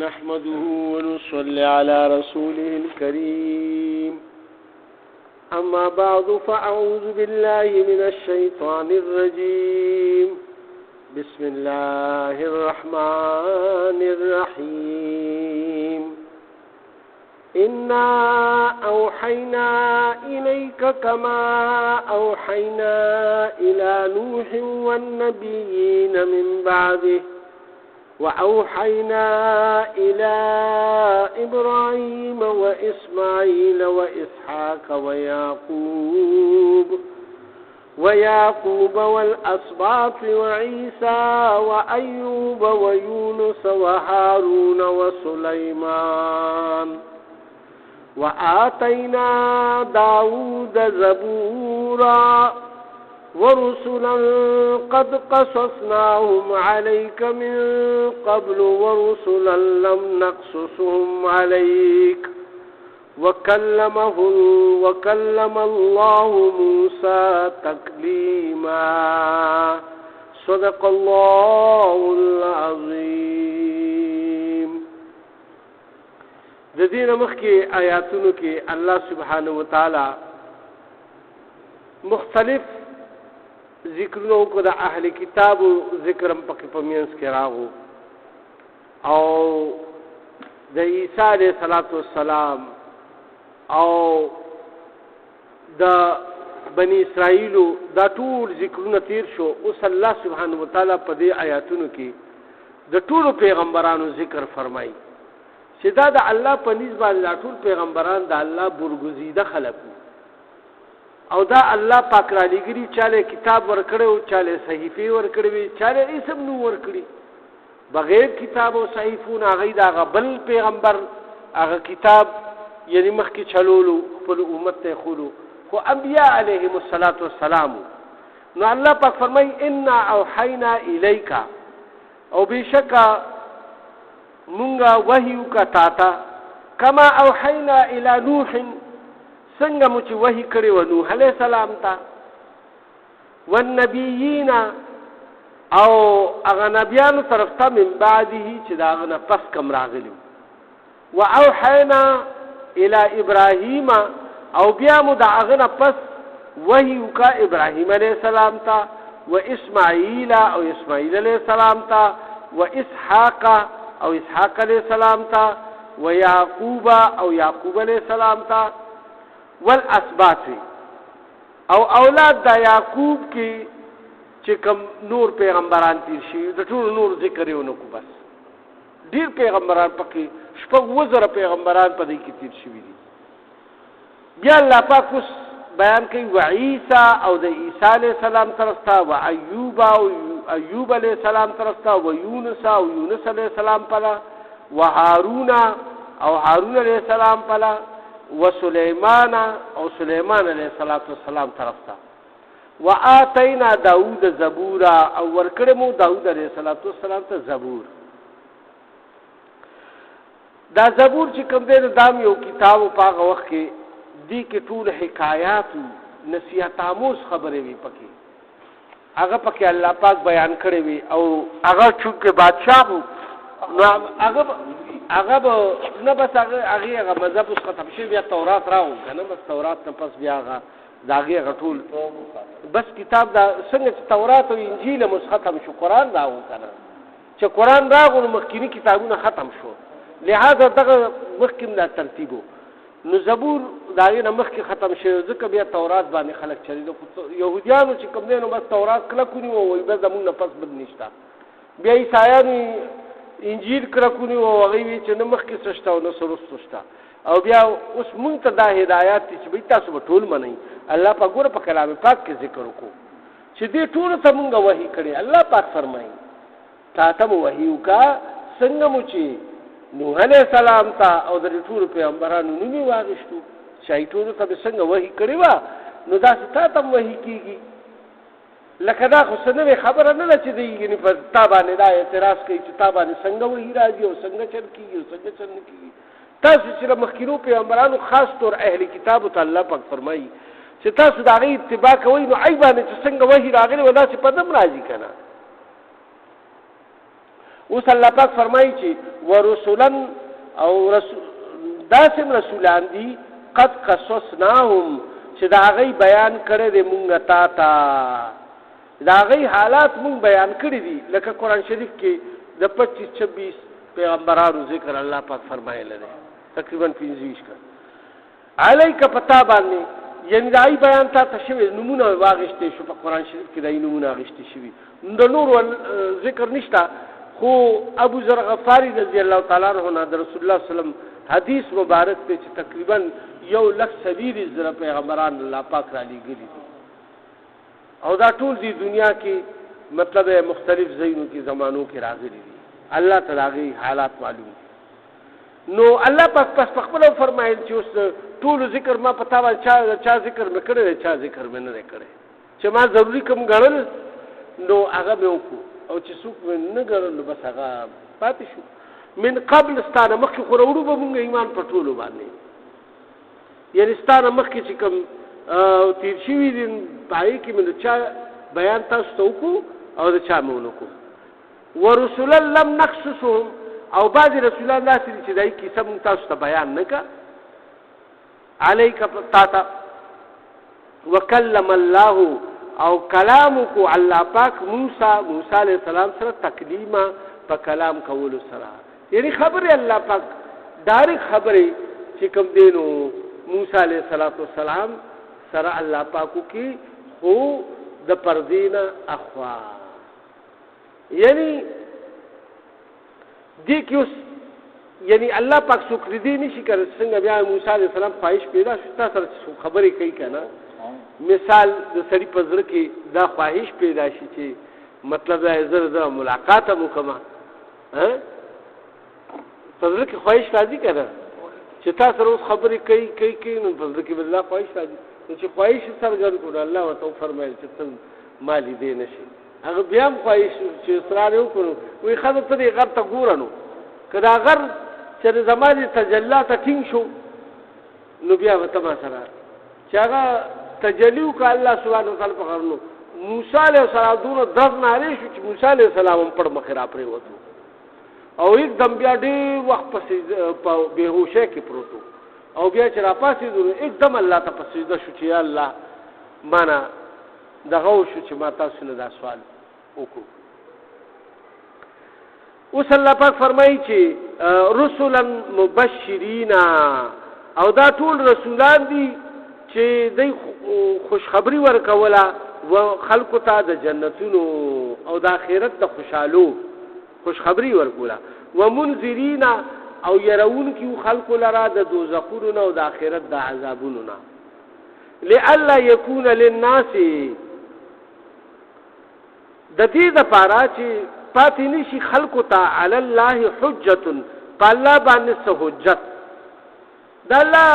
نحمده ونصلي على رسوله الكريم أما بعد فأعوذ بالله من الشيطان الرجيم بسم الله الرحمن الرحيم إنا أوحينا إليك كما أوحينا إلى نوح والنبيين من بعده وأوحينا إلى إبراهيم وإسماعيل وإسحاق ويعقوب والأسباط وعيسى وأيوب ويونس وهارون وسليمان وآتينا داود زبورا ورسلا قد قصصناهم عليك من قبل ورسلا لم نقصصهم عليك وكلم الله موسى تكليما صدق الله العظيم. ذدين مخي آياتنك الله سبحانه وتعالى مختلف ذکرونو کو د اهل کتابو ذکرم پکې پمینس کې راغو او د عیسی علیه السلام او د بنی اسرائیلو دا ټول ذکرونه تیر شو. اوس الله سبحانه وتعالی په دې آیاتونو کې د ټولو پیغمبرانو ذکر فرمایي چې دا د الله په نسبت باندې ټول پیغمبران د الله برگزیده خلق او دا الله پاک را لګري چاله کتاب ورکړو چاله صحیفه ورکړوي چاله اسم نو ورکړي بغیر کتاب او صحیفون هغه دا غبل پیغمبر هغه کتاب یعنی مخکې چلولو خپل امت ته خولو خو انبیاء علیهم الصلاۃ والسلام نو الله پاک فرمای ان اوحینا الیک او بشکا مونږه وحی وکتا تا کما اوحینا الی نوح څنګه مو چې وحی کړی و نوح علیہ السلام ته والنبیین او هغه نبیانو طرف ته من بعده چې دا هغه نه پس کم راغلی واوحینا الی ابراهیم او بیا مو دا هغه نه پس وحی وکا ابراهیم علیہ السلام ته و اسماعیل او اسماعیل علیہ السلام ته و اسحاق او اسحاق علیہ السلام ته و یعقوب او یعقوب علیہ السلام ته والاسباط او اولاد د یعقوب کې چې کوم نور پیغمبران تیر شي د ټول نور ذکر یو نو کو بس ډیر پیغمبران پکې شپږ وزره پیغمبران په دې کې تیر شوي دي. بیا الله پاک اوس بیان کوي و عیسی او د عیسی علیه السلام طرف ته و ایوب او ایوب علیه السلام طرف ته و یونس او یونس علیه السلام پلا و هارون او هارون علیه السلام پلا وسليمان او سليمان عليه الصلاه والسلام طرف ته واتينا داود زبورا او ورکړمو داود عليه الصلاه والسلام ته زبور. دا زبور چې کوم دی دام یو کتاب په هغه وخت کې دی کې ټول حکایات نصیحت آموز خبرې وي پکې هغه پکې الله پاک بیان کړی وي او هغه چې بادشاہ نو هغه نه بس هغه مذهب اوس ختم شي بیا تورات راو کنه بس تورات نه پس بیا هغه داغه غټول بس کتاب دا څنګه چې تورات او انجیل مو ختم شو قران راو کنه چې قران راغو مخکینی کتابونه ختم شو لہذا دغه مخکیم لا ترتیبو نو زبور داغه نه مخکې ختم شي ځکه بیا تورات باندې خلک چلیدو يهوديانو چې کوم دینو بس تورات کله کونی وای بس زمون نه پس بد نشتا بیا عیسایانو انجیل کرکونی او هغه وی چې نمخ کې سشتا او نسرستشتا او بیا اوس مونږ ته دا هدایت چې به تاسو به ټول منئ. الله پاک ګوره په کلام پاک کې ذکر وکړو چې دې ټول ته مونږ وحی کړی. الله پاک فرمایي تا ته وحی وکا څنګه مو چې نوح علیہ السلام ته او د ټول پیغمبرانو نومي واغشتو چې ټول ته څنګه وحی کړی و نو دا تا ته وحی کیږي لکه دا خو څنګه خبره نه ده چې دی یعنی په تابانه دا اعتراض کوي چې تابانه څنګه وحی راځي او څنګه چل کیږي او څنګه چل کیږي. تاسو چې مخکینو پیغمبرانو خاص طور اهل کتاب ته الله پاک فرمایي چې تاسو دا غي اتباع کوئ نو ای باندې چې څنګه وحی راغلی ودا چې په دم راځي کنه. اوس الله پاک فرمایي چې ورسولن او داسم رسولان دي قد قصصناهم چې دا غي بیان کړی دی مونږ تا دا غي حالات مونږ بیان کړی دي لکه قران شریف کې د 25-26 پیغمبرانو ذکر الله پاک فرمایلی دی تقریبا 25 کا علیک پتا باندې یعنی دای بیان تا تشوی نمونه واغشته شو په قران شریف کې دای نمونه واغشته شوی د نور ذکر نشتا خو ابو ذر غفاری رضی الله تعالی عنہ د رسول الله صلی الله علیه وسلم حدیث مبارک ته چې تقریبا 1,70,000 پیغمبران الله پاک را لېږلي دي او دا ټول دی دنیا کې مطلب مختلف ځایونو کې زمانو کې راغلي دي الله تعالی حالات معلوم نو الله پاک پس خپل فرمایل چې اوس ټول ذکر ما پتا و چا ذکر مې کړی چا ذکر مې نه کړی چې ما ضروری کوم غړل نو هغه به وکړو او چې څوک نه غړل بس هغه پاتې شو من قبل ستانه مخکې خو وروړو به مونږ ایمان پټولو باندې یعنی ستانه مخکې چې کوم تیر شوي دي پای کې من چا بیان تاسو ته وکړو او د چا مونږ وکړو ورسولا لم نقصصهم او بعض رسولان الله چې دای کیسه مونږ تاسو ته بیان نکا علیک تاتا وکلم الله او کلامکو الله پاک موسی علیہ السلام سره تکلیما په کلام کولو سره یعنی خبره الله پاک ډایرک خبره چې کوم دینو موسی علیہ السلام سره الله پاکو کې هو د پردینه اخوا یعنی دې کې اوس یعنی الله پاک شکر دې نشي کړ څنګه بیا موسی علیہ السلام خواهش پیدا شو تاسو سره خبرې کوي کنه مثال د سړي په زړه کې دا خواهش پیدا شي چې مطلب دا زړه ملاقات مو کما ها په زړه کې خواهش راځي کنه چې تاسو سره خبرې کوي نو په زړه کې الله خواهش راځي چې خواهش سرګر کړو الله وتعالى فرمایي چې تم مالی دې نشي هغه بیا هم خواهش چې اصرار وکړو وي خاطر ته غر ته ګورنو کدا غر چې زمانه تجلات ټینګ شو نو بیا وته ما سره چې هغه تجلیو ک الله سبحانه وتعالى په غرنو موسی علیہ السلام دونه درد ناری شو چې موسی علیہ السلام پر مخرا پرې وته او एकदम بیا ډېر وخت په بهوشه کې پروتو او بیا چې را پاسې دونه एकदम الله ته په سجده شو چې الله معنا دغه شو چې ما تاسو نه دا سوال وکړو اوس الله پاک فرمایي چې رسلا مبشرین او دا ټول رسولان دي چې دوی خوشخبری ورکوله و خلکو ته د جنتونو او د آخرت د خوشحالو خوشخبری ورکوله و منذرین او يرون کیو خلکو لرا د دوزخونو او د آخرت د عذابونو نه لئلا یکون للناس د دې لپاره چې پاتې نشي خلکو ته علی الله حجت الله باندې حجت دا الله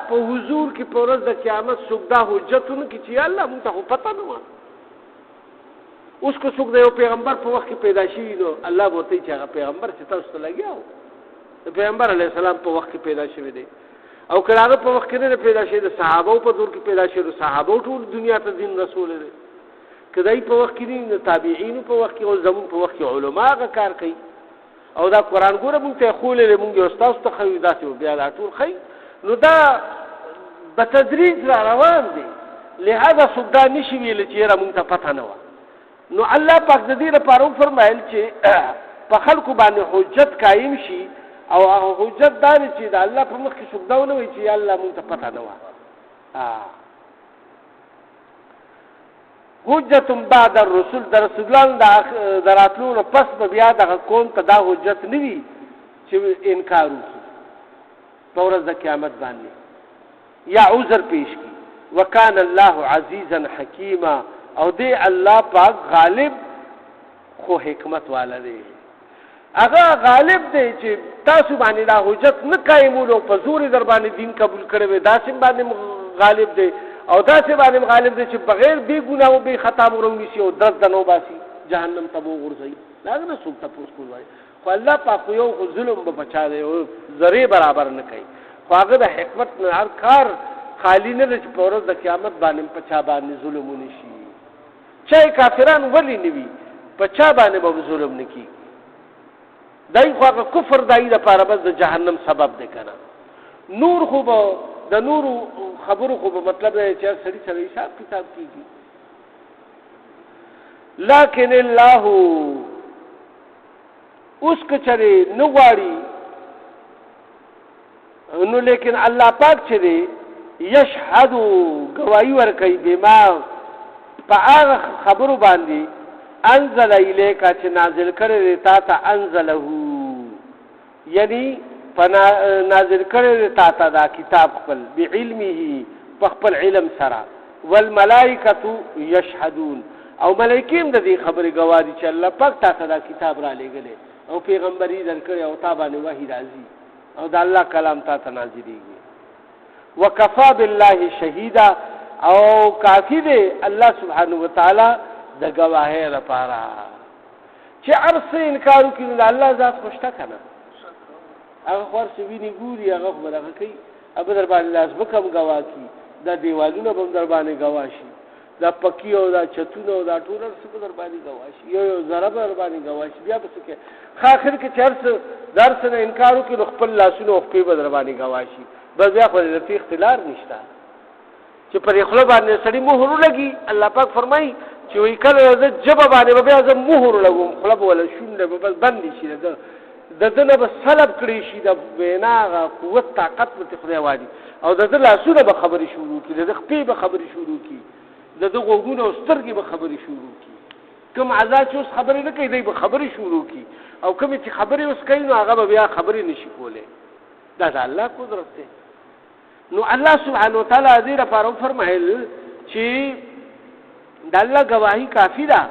په حضور کې په ورځ د قیامت څوک دا حجتونه کې چې الله مونږ ته پته نه و اوس کو څوک د یو پیغمبر په وخت کې پیدا شي نو الله وته چې هغه پیغمبر چې تاسو ته لګیاو د پیغمبر علی السلام په وخت کې پیدا شوی دی او کله په وخت کې نه پیدا شوی د صحابه په دور کې پیدا شوی صحابه ټول دنیا ته دین رسول دی کدی په وخت کې د تابعین په وخت کې او زمون په وخت کې علما کار کوي او دا قران ګوره مونږ ته خولې مونږ استاد ته خو داسې بیا دا ټول خي نو دا بتدریج را روان دي لهدا صدا نشي ویل چې را مونږ ته پته نه و نو الله پاک د دې لپاره فرمایل چې په خلکو باندې حجت قائم شي او هغه حجت دار چې د الله په مخ کې صدا ونه وي چې الله مونږ ته پته نه و حجت بعد الرسول در رسولان دراتلو پس به بیا د قوم ته دا حجت نوي چې انکار وکړي په ورځ د قیامت باندې یا عذر پیش کی وکان الله عزیزا حکیما او دی الله پاک غالب خو حکمت والا دی هغه غالب دی چې تاسو باندې دا حجت نه قائمولو په زور در باندې دین قبول کړو داسې باندې غالب دی او داسې باندې غالب دی چې بغیر بی ګناه او بی خطا مرونی شي او درد دنو باسي جهنم ته ورځي لازم څوک تاسو کوی خو الله پاک یو ظلم به بچا دی او ذری برابر نه کوي خو هغه د حکمت نه هر کار خالی نه چې په ورځ د قیامت باندې پچا باندې ظلم ونشي چې کافران ولی نیوي پچا باندې به ظلم نکي دای خو کفر دای د پاره بس د جهنم سبب دی کنه. نور خو د نور خبرو خو مطلب دی چې سړي سره حساب کتاب کیږي. لکن الله اوس کچره نو غواړي نو لیکن الله پاک چې دی یشهد گواہی ورکوي بما په هغه خبرو باندې انزل الیک چې نازل کړی تا ته انزله یعنی نازل کړی تا ته دا کتاب خپل بعلمه په خپل علم سره والملائکه یشهدون او ملائکین د دې خبرې گواهی چې الله پاک تا ته دا کتاب را لېږلی او پیغمبري درکړي او تا باندې وحی راځي او دا الله کلام تا ته نازلېږي. وکفا بالله شهیدا او کافی دی الله سبحانه وتعالی د گواهی لپاره چې ارسه انکار وکړي نو الله ذات خوشته کنه هغه ورسې ویني ګوري هغه خبره کوي ابو در باندې لاس بکم گواه کی دا دیوالونه به در باندې گواه شي دا پکی او دا چتونه او دا ټول څه در باندې گواه شي یو ذره در باندې گواه شي بیا به څه کې اخر کې چرته درس نه انکار وکړي خپل لاسونه او په در باندې گواه شي بس بیا خو د اختلاف نشته چې پر خپل باندې سړی مهر لګي. الله پاک فرمایي چې وی کله د جب باندې بیا ز مهر لګوم خپل ولا شونډه به بس بند شي د دنه به سلب کړی شي د وینا قوت طاقت په خدای وادي او د لاسونه به خبري شروع کړي د خپې به خبري شروع کړي د غوګونو او سترګې به خبري شروع کړي کوم عذاب چې اوس خبرې نه کوي دی به خبري شروع کړي او کوم چې خبرې اوس کوي نو هغه به بیا خبرې نشي کولای. دا د الله قدرت دی. نو الله سبحانه وتعالی دې لپاره فرمایل چې د الله گواہی کافی ده.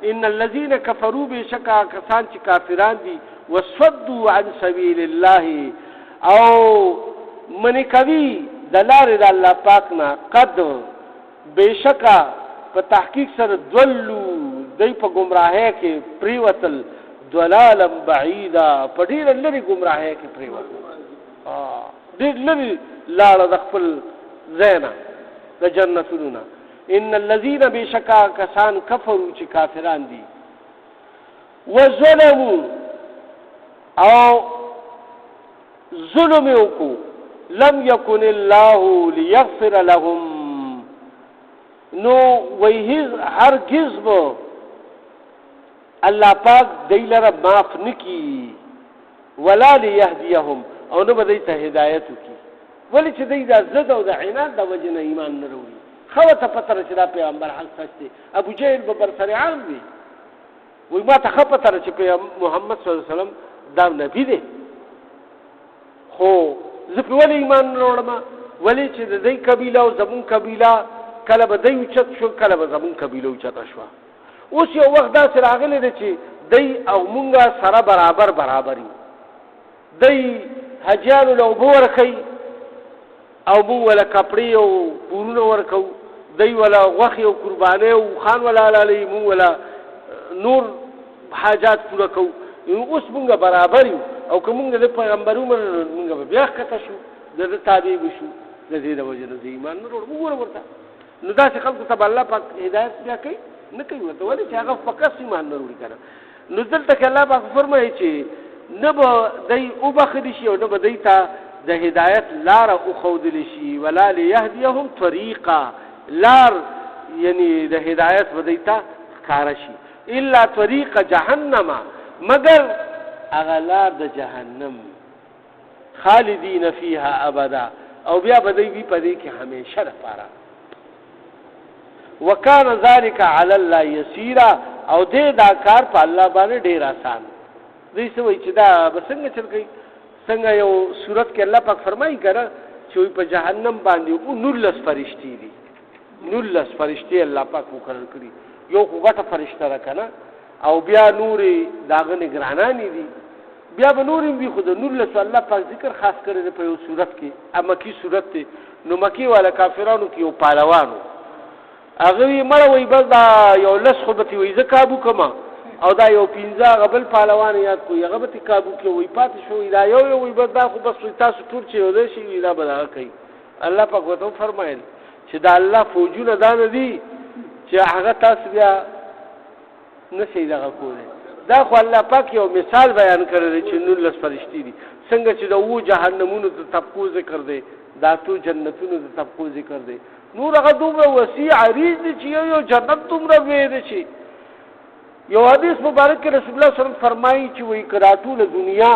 ان الذين كفروا بشکا کسان چې کافران دي وصدوا عن سبيل الله او من کوي دلار د الله پاک نه قد بشکا په تحقیق سره دلو دای په گمراهی کې پریوتل ضلالا بعیدا په ډیر لري گمراهی کې پریوتل ډیر لري لاړه د خپل زینا د جنتونو. ان الذين بشکا کسان کفروا چې کافران دي وظلموا او ظلم وکړو لم يكن الله ليغفر لهم نو ویهز هرگز به الله پاک دیلره معاف نکی ولا ليهديهم او نو به دی ته هدایت وکي ولی چې دی دا زد او د عناد د وجه نه ایمان نه وروړي خو ته پتر چې دا پیغمبر حق سچته ابو جهل به بر سره عام وي وای ما ته خپتر چې محمد صلی الله علیه وسلم دا نبی دی خو زه په ولې ایمان نه وروړم ولی چې د دې قبيله او زمون قبيله کله به دی اوچت شو کله به زمون قبيله اوچت شو. اوس یو وخت دا سره راغلی دی چې دی او مونږه سره برابر یو دی حجانو له بور کوي او مونږ ولا کپڑے او پورونه ورکو دی ولا غوخي او قربانه او خان ولا علی مونږ ولا نور حاجات پوره کو. اوس مونږه برابر یو او کومه د پیغمبرونو مونږ بیا کته شو د تابع شو د دې د وجه د ایمان نه وروړو ورته. نو دا چې خلکو ته الله پاک هدایت بیا کوي نه کوي ورته ولې چې هغه فقط ایمان نه وروړي کنه. نو دلته الله پاک فرمایي چې نه به دای او بخدي شي او نه به دای ته د هدایت لار او خودل شي ولا ليهديهم طريقا لار یعنی د هدایت ودیتا کار شي الا طريق جهنم مگر اغلار د جهنم خالدین فيها ابدا او بیا بدی وی پدې کې همیشه لپاره. وکانه ذلك على الله يسيرا او دې دا کار په الله باندې ډیر آسان دی. څه وایي چې دا بسنګ چل گئی څنګه یو صورت کې الله پاک فرمایي کړه چې په جهنم باندې او نورلس فرشتي دي نورلس فرشتي الله پاک مقرر کړی یو غټه فرشته را کنه او بیا نوري داغه نگرانانی دي بیا به نورم وی خود نورلس الله پاک ذکر خاص کړی په یو صورت کې مکی صورت ته نو مکی والا کافرانو کې یو پهلوانو هغه یې مړ وای بس دا یو لس خودتی وای زکابو کما او دا یو پینځه غبل پهلوان یاد کوي هغه به کابو کې وای پاتې شو دا یو وای بس دا خو بس تاسو ټول چې ودی شي دا به کوي. الله پاک وته فرمایل چې دا الله فوجونه دان دي چې هغه تاسو بیا نشي دا کوله دا خو الله پاک یو مثال بیان کړی چې 19 فرشتي دي څنګه چې د وو جهنمونو ته طبقو ذکر دی دا ټول جنتونو ته طبقو ذکر دی نور هغه دومره وسیع عریض دي چې یو جنت دومره وی دی چې یو حدیث مبارک کې رسول الله صلی الله علیه وسلم فرمایي چې وی کراټول دنیا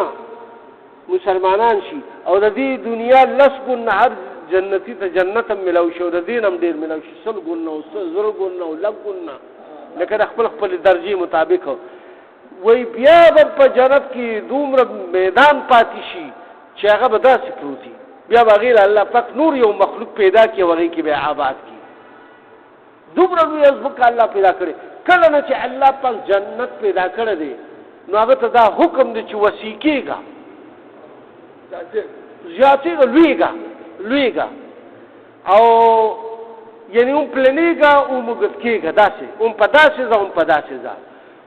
مسلمانان شي او د دې دنیا لسګون هر جنتی ته جنت ملو شو د دین هم ډیر ملو شي سلګون او زرګون او لګون لکه د خپل درجه مطابق وی بیا په جنت کې دومره میدان پاتې شي چې هغه به داسې پروتي بیا بغیر الله پاک نور یو مخلوق پیدا کی وغه کې به آباد کی دومره لوی ځکه الله پیدا کړي کله نه چې الله پاک جنت پیدا کړی دی نو هغه ته دا حکم دی چې وسیکېګا زیاتې لویګا او یعنی پلنېګا او مګتکېګا داسې په داسې ځا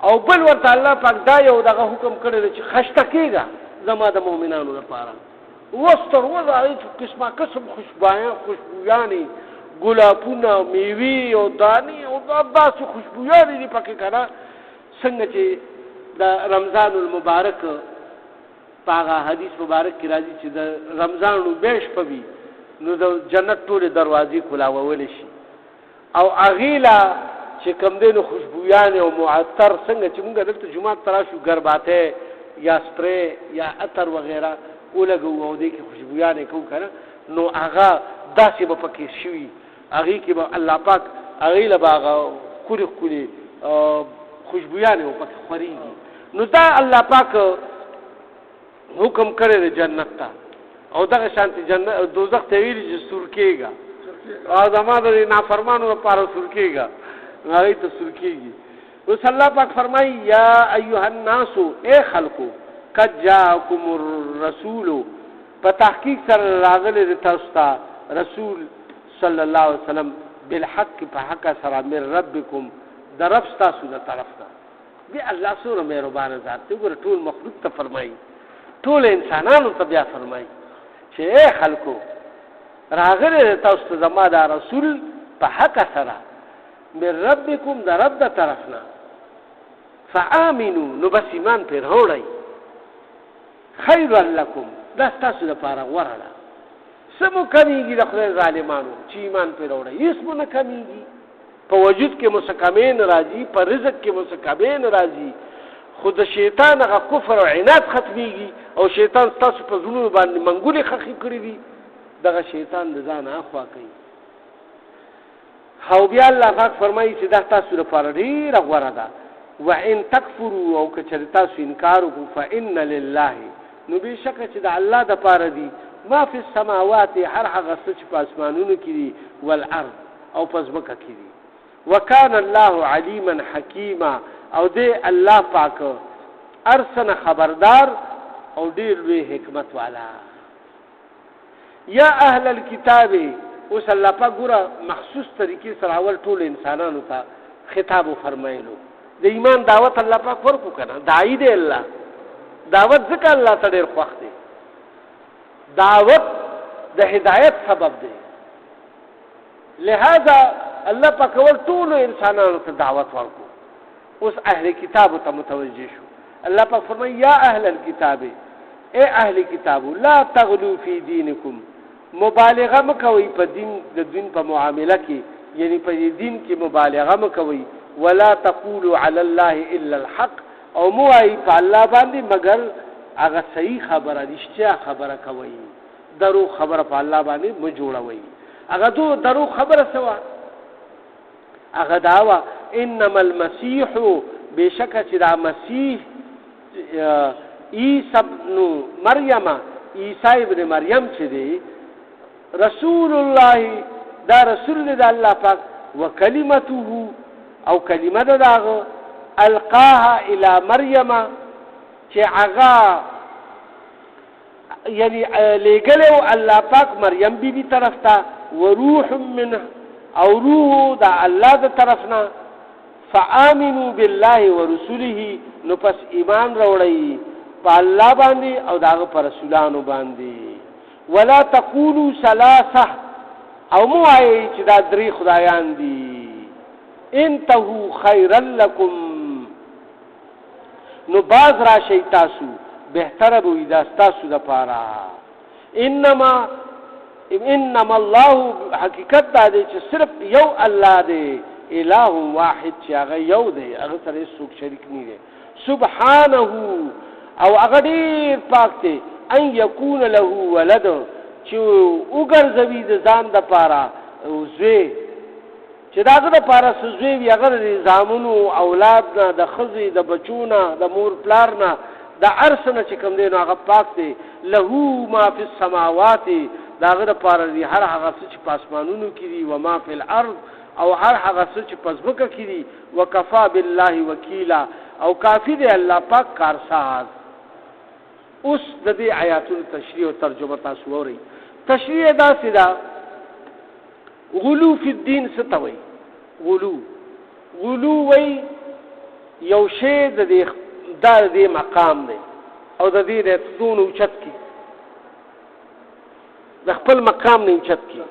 او بل ورته الله پاک دا یو دغه حکم کړی دی چې خشته کېګا زما د مؤمنانو لپاره وستر وضعیت قسمه قسم خوشبویانی ګلابونه میوي او دانی او داسې خوشبویانی دي پکې کنه څنګه چې د رمضان المبارک پاغه حدیث مبارک کې راځي چې د رمضان بیش پوي نو د جنت ټول دروازې کلاوول شي او اغیلا چې کوم دینو خوشبویان او معطر څنګه چې موږ دلته جمعه تراشو ګرباته یا سپری یا عطر وغیرہ ولګو او دې کې خوشبویان کو کنه نو هغه داسې به پکې شوي هغه کې به الله پاک هغه له باغ کلی خوشبویان او پکې خوريږي نو دا الله پاک حکم کړی د جنت ته او دغه شانتي جنت دوزخ ته ویل چې سورکېګا او زما د نافرمانو لپاره سورکېګا هغه ته سورکېږي اوس الله پاک فرمایي یا ایها الناس اے خلقو قد جاءکم الرسول په تحقیق سره راغلی تاسو ته رسول صلی الله علیه وسلم بالحق په حق سره من ربکم در رب تاسو د طرف ته دی الله سره مهربان ذات دی ګور ټول مخلوق ته فرمایي ټول انسانانو ته بیا فرمایي چې اے خلقو راغلی تاسو ته زما د رسول په حق سره من ربکم در رب د طرفنا فآمنوا نو بس ایمان پر وړئ خیر لکم دا تاسو لپاره غوړه ده سمو کمیږي د خدای ظالمانو چې ایمان پر وړي هیڅ مو نه کمیږي په وجود کې مسکمین راځي په رزق کې مسکمین راځي خود شیطان هغه کفر او عناد ختميږي او شیطان تاسو په زړه باندې منګولې خخې کړې دي دغه شیطان د ځان اخوا کوي او بیا الله پاک فرمایي چې دا تاسو لپاره ډیره غوړه ده وان تکفروا او کچره تاسو انکار وکړو فإن لله نو بشک چې د الله د پاره دي ما فی السماوات هر هغه څه چې په اسمانونو کې دي والارض او په ځمکه کې دي وکانه الله علیما حکیما او دې الله پاک ارسن خبردار او ډیر لوی حکمت والا یا اهل الكتاب اوس الله پاک ګوره مخصوص طریقې سره اول ټول انسانانو ته خطاب فرمایلو د ایمان دعوت الله پاک ورکو کنه داعی دی الله دعوت ځکه الله ته ډیر خوښ دی دعوت د هدایت سبب دی لہذا الله پاک ور ټول انسانانو ته دعوت ورکو اوس اهل کتاب ته متوجه شو الله پاک فرمایي یا اهل الكتاب اے اهل کتاب لا تغلو فی دینکم مبالغه مکوئ په دین په معامله کې یعنی په دین کې مبالغه مکوئ ولا تقولوا على الله الا الحق او مو ای په الله باندې مگر هغه صحیح خبره رښتیا خبره کوي درو خبره په الله باندې مو جوړوي هغه درو خبره سوا هغه داوا انما المسيح بشک چې دا مسیح عیسی ابن مریم عیسی ابن مریم چې دی رسول الله دا رسول دی الله پاک وکلمته او کلمه داغه القاها الى مریم چې هغه یعنی لګلو الله پاک مریم بیبي طرف ته وروح منه او روح دا الله د طرفنا فآمنوا بالله ورسوله نو پس ایمان راوړی په الله باندې او داغه پر رسولانو باندې ولا تقولوا ثلاثه او مو وایي چې دا درې خدایان دي انتهوا خيرا لكم نو باز راشي تاسو بهتره به دا تاسو د پاره. انما الله حقیقت دا دی چې صرف یو الله دی، الہ واحد چې هغه یو دی، هغه سره څوک شریک نه دی. سبحانه او هغه ډیر پاک دی، ان یکون له ولد چې وګرځوي د ځان د پاره زوی، چې داغه د پاره سوی وي، هغه د زامنو اولاد نه، د خزي د بچونه، د مور پلار نه، د عرش نه چې کوم دی نو هغه پاک دی. له ما فی السماوات داغه د پاره دی هر هغه څه چې په اسمانونو کې دي، و ما فی الارض او هر هغه څه چې په ځمکه کې دي. وکفا بالله وکیلا او کافی دی الله پاک کارساز. اوس د دې آیاتونو تشریح او ترجمه تاسو وورئ. تشریح دا سیدا غلو فی الدین ستوي. غلو وی یو شی د دې مقام دی او د دې د تدون اوچت کی د خپل مقام نه اوچت کی،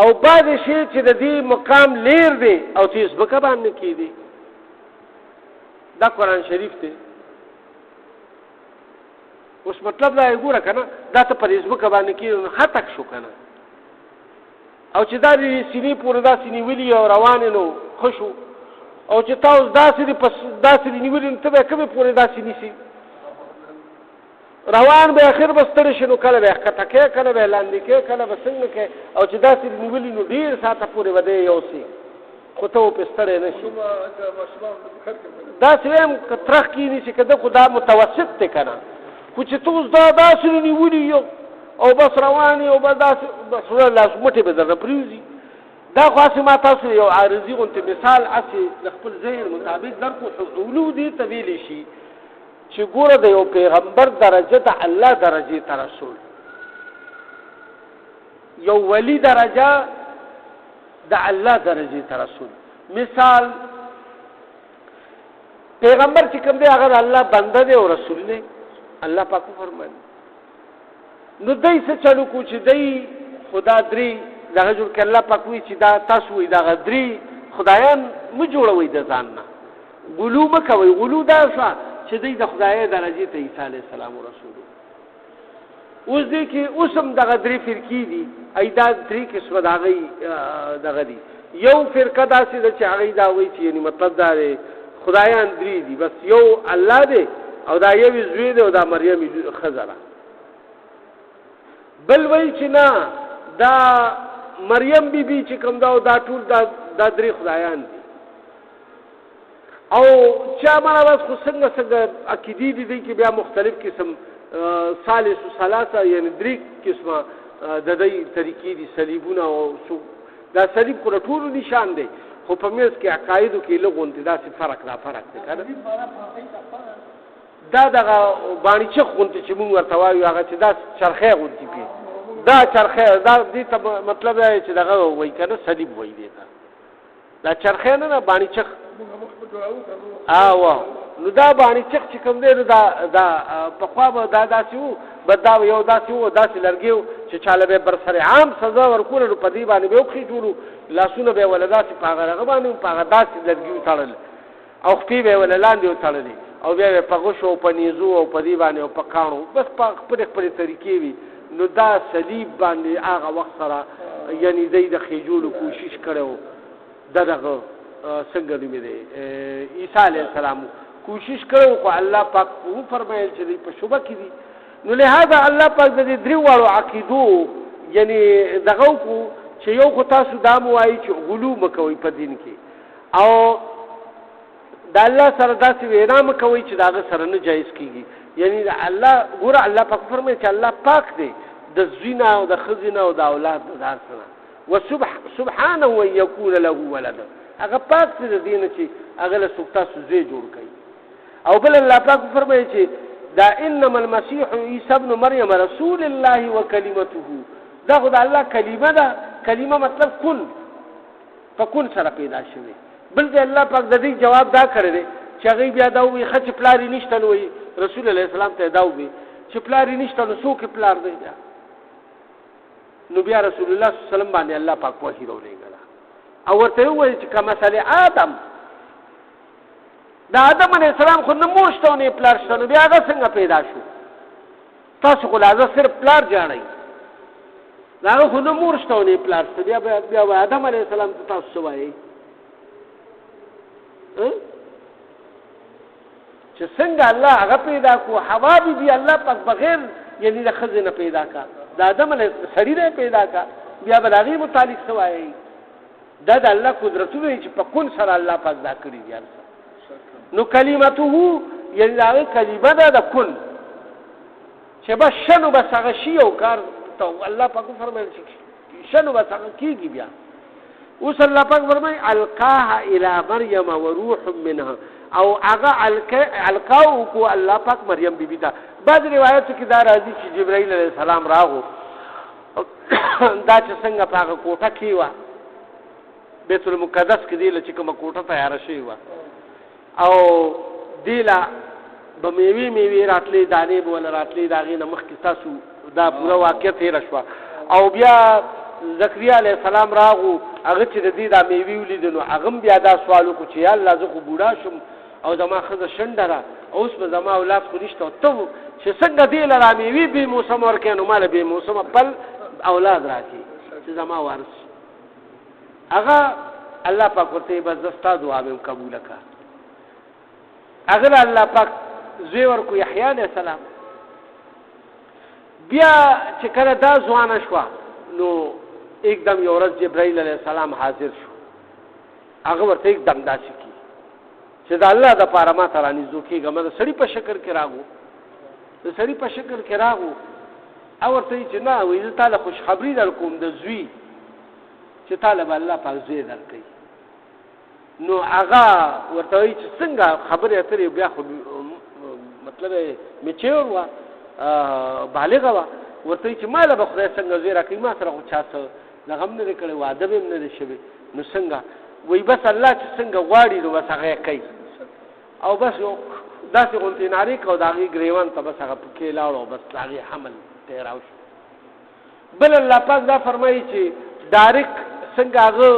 او بعد شی چې د دې مقام لیر دی او تیز بکه باندې کی دی. دا قرآن شریف دی. اوس مطلب دا وګوره کنه، دا ته پر فیسبوک باندې کې خطک شو کنه، او چې دا دې سینې پورې دا سینې ویلی او روان نو خوشو، او چې تاسو دا سینې پس دا سینې نیولې ته به کومه پورې دا سینې سي روان به اخر بستر شنو، کله به خطا کې، کله به لاندې کې، کله به څنګه کې، او چې دا سینې نیولې نو ډیر ساته پورې وده یو سي خو ته په ستړی نشي. دا سیم کترخ کې نشي کده خدا متوسط ته کنه، خو چې توس دا داسې نیولې یو او بس رواني او بس بس لاس مټې به در پریوزي. دا خاصه ما تاسو یو عارضی غونته مثال اسی خپل ذهن مطابق درکو. علو دي طویل شي چې ګوره د یو پیغمبر درجه د الله درجه ته رسول، یو ولی درجه د الله درجه ته رسول. مثال پیغمبر چې کوم دی هغه الله بنده دی او رسول دی. الله پاک فرمایي نو دای څه چلو کو چې دای خدا درې دغه جوړ کله پاک وی چې دا تاسو وی دغه درې خدایان مو جوړوي د ځان نه. غلو مکوي. غلو دا شو چې دای د خدای درجه ته عیسی علی السلام رسول. اوس دې کې اوسم دغه درې فرقې دي، ایدا درې قسمه دغه دي. یو فرقه داسې ده چې هغه دا وایي چې یعنی مطلب دا دی خدایان درې دي، بس یو الله دی او دا یو زوی دی او دا مریم خزره. بل وایي چې نه دا مریم بیبي چې کوم دا او دا ټول دا درې خدایان دي. او چا مرا خو څنګه عقیدې دي کې بیا مختلف قسم ثالث و ثلاثه یعنی درې قسمه د دې طریقې دي. صلیبونه او دا صلیب کو ټول نشان دی، خو په میز کې عقایدو کې لغونته دا فرق دی کنه. دا دغه باندې چې غونته چې موږ ورته وایو هغه چې دا چرخه غونتی پی، دا چرخه دا دې ته مطلب دی چې دغه وای کنه صلیب وای دی. دا چرخه نه باندې چې نو دا باندې چې کوم دی نو دا په خوا به دا داسې وو، بدا یو داسې وو داسې لرګیو چې چاله به بر سره عام سزا ورکول نو په دې باندې به وخی جوړو، لاسونه به ولداسې په هغه باندې په هغه داسې لرګیو تړل او خپې به وللاندې وتړلې او بیا په غشو په نیزو او په دې باندې او په کانو بس په خپل طریقې وي. نو دا صلیب باندې هغه وخت سره یعنی د خېجولو کوشش کړو. دغه څنګه دی عیسی علیه السلام کوشش کړو، خو الله پاک وو فرمایل چې په شوبه کې دي. نو لہذا الله پاک د دې درې واړو عقیدو یعنی دغه کو چې یو خو تاسو دا موایي چې غلو مکوئ په دین کې، او د الله سره داسې وینا مکوئ چې داغه سره نه جایز کیږي. یعنی الله ګوره الله پاک فرمایي چې الله پاک دی د زینا او د خزینه او د اولاد د ځان سره. وسبحانه ويكون له ولد، هغه پاک دې دین چې هغه له سوکتا سوزي جوړ کړي. او بل الله پاک فرمایي چې دا انما المسيح عيسى ابن مريم رسول الله وكلمته، دا خدای الله کلمه ده. کلمه مطلب کن، فکن سره پیدا شوی. بل دې الله پاک د دې جواب دا کړی دی چې هغه بیا دا وی خچ پلاری نشته نو رسول الله اسلام ته دا وی چې پلاری نشته نو څوک پلار دی. نو بیا رسول الله صلی الله علیه وسلم باندې الله پاک وحی راولېږه او ورته وایي چې کما مثال آدم د آدم علیه السلام خو نه مور شته او نه پلار شته، نو بیا هغه څنګه پیدا شو؟ تاسو خو لازم صرف پلار جاړئ، هغه خو نه مور شته او نه پلار شته، بیا آدم علیه السلام ته تاسو څه وایئ؟ چې څنګه الله هغه پیدا کو، حوا بي الله پاک بغیر یعنی د ښځې نه پیدا کا، د آدم علیه سړي نه پیدا کا، بیا به د هغې متعلق څه وایئ؟ دا د الله قدرتونه چې په کون سره الله پاک دا کړي دي. نو کلمته یعنی د هغې کلمه ده د کن، چې بس شنو بس هغه شي او کار ته الله پاک وفرمایل چې شنو بس هغه کېږي. بیا اوس الله پاک فرمایي القاها الی مریم وروح منها، او هغه القاو کو الله پاک مریم بیبي ته. بعض روایتو کې دا راځي چې جبرائیل علیه السلام راغو دا چې څنګه په هغه کوټه کې وه بیت المقدس کې دی چې کومه کوټه تیاره شوې وه او دی له به میوې راتلې، دانې به ونه راتلې، د هغې نه مخکې ستاسو دا پوره واقعه تېره شوه. او بیا زکریا علیه السلام راغو، هغه چې د دې دا میوې ولیدې نو هغه هم بیا دا سوال وکړو چې یا الله زه خو بوډا شم او زما ښځه شنډه ده، اوس به زما اولاد خو نشته، ته چې څنګه دې له را میوې بې موسم ورکوې نو ما له بې موسمه بل اولاد راکړي چې زما وارث شي. هغه الله پاک ورته بس زه ستا دعا مې قبوله کړه. هغه له الله پاک زوی ورکړو یحیی علیه السلام. بیا چې کله دا ځوانه شوه نو एकदम یو ورځ جبرائیل علیه السلام حاضر شو، هغه ورته एकदम داسې کړي چې د الله دپاره ما ته رانږدې کېږه. ما د سړي په شکل کې راغو، د سړي په شکل کې راغو، او ورته وایي چې نه وایي زه تا له خوشخبري در کوم د زوی چې تا له به الله پاک زوی درکوي. نو هغه ورته وایي چې څنګه خبرې اترې، بیا خو مطلب یې میچور وه، بالغه وه، ورته وایي چې ما له به خدای څنګه زوی راکوي، ما سره خو چا څه دغه هم نه دی کړی، واده به هم نه دی شوی، نو څنګه وایي بس الله چې څنګه غواړي نو بس هغه یې کوي. او بس یو داسې غونتې نارې کړه او د هغې ګریوان ته بس هغه پکې لاړو او بس د هغې حمل تیراو شو. بل الله پاک دا فرمایي چې ډایرک څنګه هغه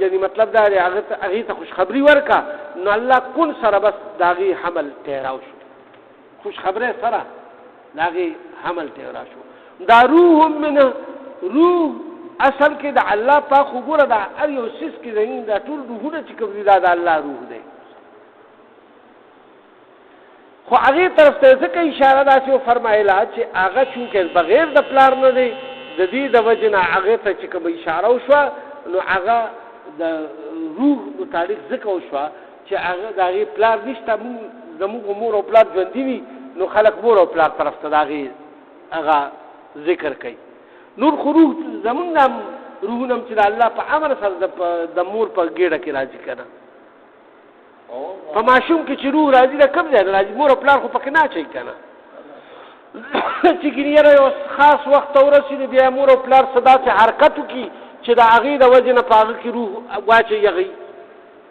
یعنی مطلب دا دی هغې ته خوشخبري ورکړه نو الله کون سره بس د هغې حمل تیراو شو، خوشخبرۍ سره د هغې حمل تیرا شو. دا روح منه، روح اصل کې د الله پاک خو ګوره دا هر یو څیز کې دی، دا ټول روحونه چې کوم دي دا د الله روح دی، خو هغې طرف ته ځکه اشاره داسې وفرمایله چې هغه چونکې بغیر د پلار نه دی، د دې د وجې نه هغې ته چې کومه اشاره وشوه نو هغه د روح متعلق ځکه وشوه چې هغه د هغې پلار نشته، زموږ مور او پلار ژوندي وي نو خلک مور او پلار طرف ته د هغې هغه ذکر کوي. نور خو روح زمونږ هم روحونه هم چې د الله په امر سره د مور په ګېډه کې راځي که نه، په ماشوم کې چې روح راځي د کوم ځای نه راځي؟ مور او پلار خو پکې نه اچوي که نه، چې ګینې یاره یو خاص وخت ته ورسېږي بیا مور او پلار څه داسې حرکت وکړي چې د هغې د وجې نه په هغه کې روح واچوي هغوی.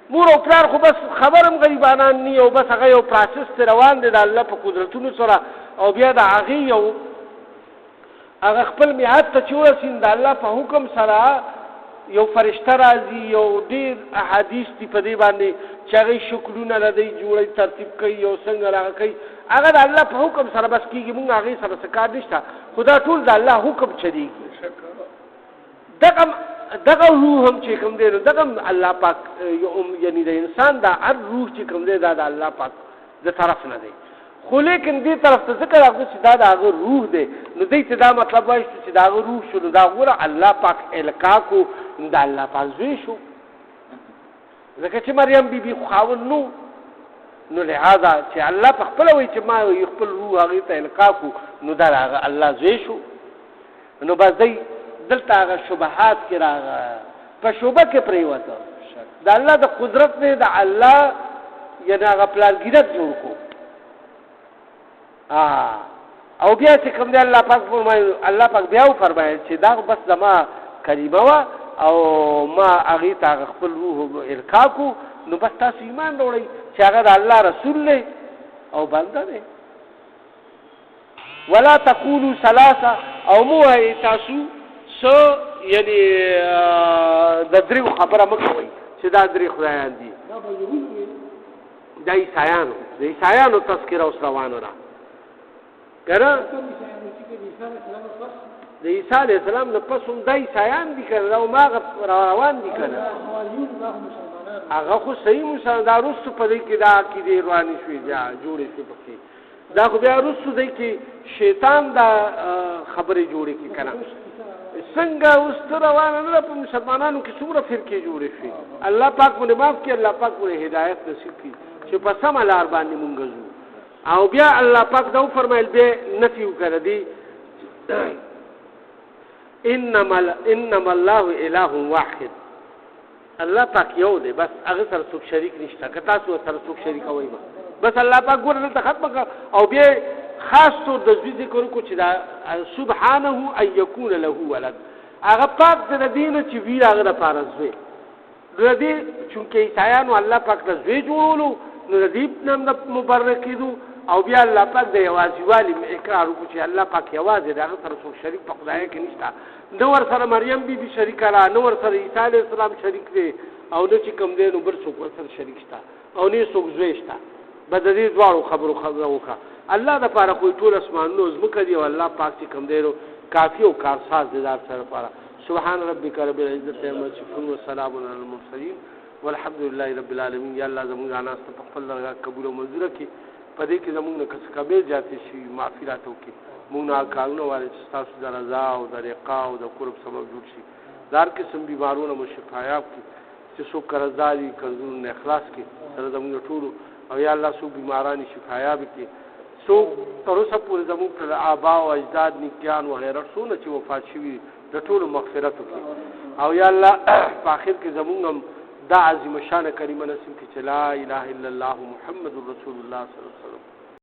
مور او پلار خو بس خبر هم غریبانان نی او بس هغه یو پروسس ته روان دی د الله په قدرتونو سره، او بیا د هغې یو هغه خپل میعاد ته چې ورسېږي د الله په حکم سره یو فرشته راځي، یو ډېر احادیث دي په دې باندې چې هغې شکلونه د دوی جوړوي، ترتیب کوي او څنګه هغه کوي، هغه د الله په حکم سره بس کېږي، مونږ هغې سره څه کار نشته، خو دا ټول د الله حکم چلېږي. دغه روح هم چې کوم دی نو دغه الله پاک یعنی د انسان دا هر روح چې کوم دی دا د الله پاک د طرف نه دی، خو لیکن دې طرف ته ذکر راغلی چې دا د هغه روح دی، نو دی ته دا مطلب وایي چې د هغه روح شو، نو دا ګوره الله پاک القا کو، نو د الله پاک زوی شو، ځکه چې مریم بیبي خاوند نو لہذا چې الله په خپله وایي چې ما خپل روح هغې ته القا کو، نو دا د هغه الله زوی شو. نو بس دی دلته هغه شبهات کې راغی، په شبه کې پرېوته، د الله د قدرت نه د الله یعنې هغه پلارګیرت جوړ کو. او بیا چې کوم دی الله پاک بیا وفرمایل چې دا بس زما کریمه وه او ما هغې ته هغه خپل روح القا کو، نو بس تاسو ایمان راوړئ چې هغه د الله رسول دی او بنده دی. ولا تقولوا ثلاثه، او مو وایئ تاسو څه یعنې د درېو خبره مه کوئ چې دا درې خدایان دي، دا به ضرور وي د عیسایانو تذکره اوس روانه ده کنه د عیسی علیه السلام نه پس هم د عیسایان دي کنه او ما روان دي کنه هغه خو صحیح مسلمان دا رسو په دې کې دا عقیدې روانې شوې بیا جوړې شوې پکې دا خو بیا رسو دی کې شیطان دا خبرې جوړې کې کنه څنګه اوس ته روانه نه په مسلمانانو کې څومره فرقې جوړې شوې الله پاک مونږ معاف کړي الله پاک مونږ هدایت نصیب کړي چې په سمه لار باندې مونږ ځو او بیا الله پاک دا فرمایل به نفي وکړه دي انما الله اله واحد الله پاک یو دی بس هغه سره څوک شریک نشته که تاسو سره څوک شریک وای بس الله پاک ګور ته ختم او بیا خاص طور د ذکر کو چې دا سبحانه ان يكون له ولد هغه پاک د دین چې وی هغه د پارزوي د دې چونکه عیسایانو الله پاک د زوی جوړولو نو د دې نام د مبارک کیدو او بیا الله پاک د یوازې والی اقرار وکړي چې الله پاک یوازې د هغه سره څوک شریک په خدای کې نشته نو ور سره مریم بی بی شریک را نو ور سره عیسی علیه السلام شریک دی او د چې کوم دی نو بر څوک سره شریک شته او نه څوک زوی شته بد دې دواړو خبرو وکړه الله د پاره کوئی ټول اسمانونو زمکه دی او الله پاک چې کوم دی کافی او کارساز دي دار سره لپاره سبحان ربک رب العزت عما یصفون وسلام علی المرسلین والحمد لله رب العالمین یا الله زموږ ناس ته خپل قبول او منظور کړي پدې کې زموږ نه کس کبه جاتې شي معافیات وکړي موږ نه کارونه واره چې تاسو د رضا او د رقا او د قرب سبب جوړ شي دار قسم بیمارونو مو شفایاب کړي چې څوک قرضداري قرضونو نه اخلاص کړي سره زموږ ټول او یا الله څوک بیمارانی شفایاب کړي څوک تر اوسه پورې زموږ پر آبا او اجداد نیکیان و غیره څونه چې وفات شوي د ټولو مغفرت وکړي او یا الله په آخر کې زموږ هم دا عظیم شان کریمه نصیب کړي چې لا اله الا الله محمد رسول الله صلی الله علیه وسلم